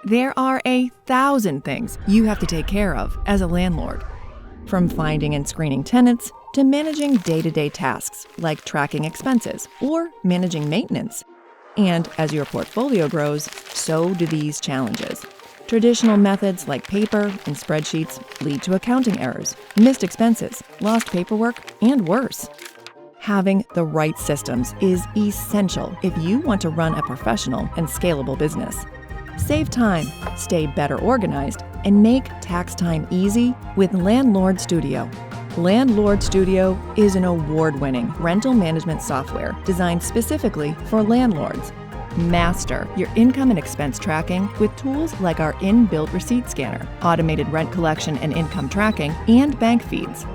There are 1,000 things you have to take care of as a landlord. From finding and screening tenants to managing day-to-day tasks like tracking expenses or managing maintenance. And as your portfolio grows, so do these challenges. Traditional methods like paper and spreadsheets lead to accounting errors, missed expenses, lost paperwork, and worse. Having the right systems is essential if you want to run a professional and scalable business. Save time, stay better organized, and make tax time easy with Landlord Studio. Landlord Studio is an award-winning rental management software designed specifically for landlords. Master your income and expense tracking with tools like our inbuilt receipt scanner, automated rent collection and income tracking, and bank feeds.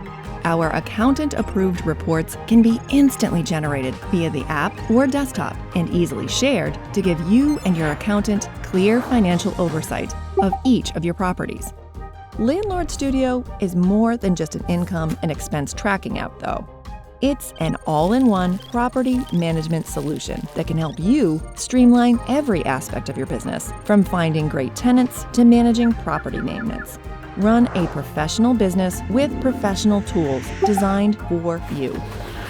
Our accountant-approved reports can be instantly generated via the app or desktop and easily shared to give you and your accountant clear financial oversight of each of your properties. Landlord Studio is more than just an income and expense tracking app, though. It's an all-in-one property management solution that can help you streamline every aspect of your business, from finding great tenants to managing property maintenance. Run a professional business with professional tools designed for you.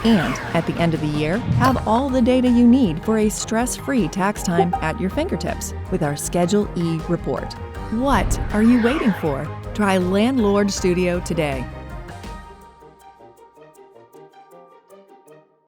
And at the end of the year, have all the data you need for a stress-free tax time at your fingertips with our Schedule E report. What are you waiting for? Try Landlord Studio today.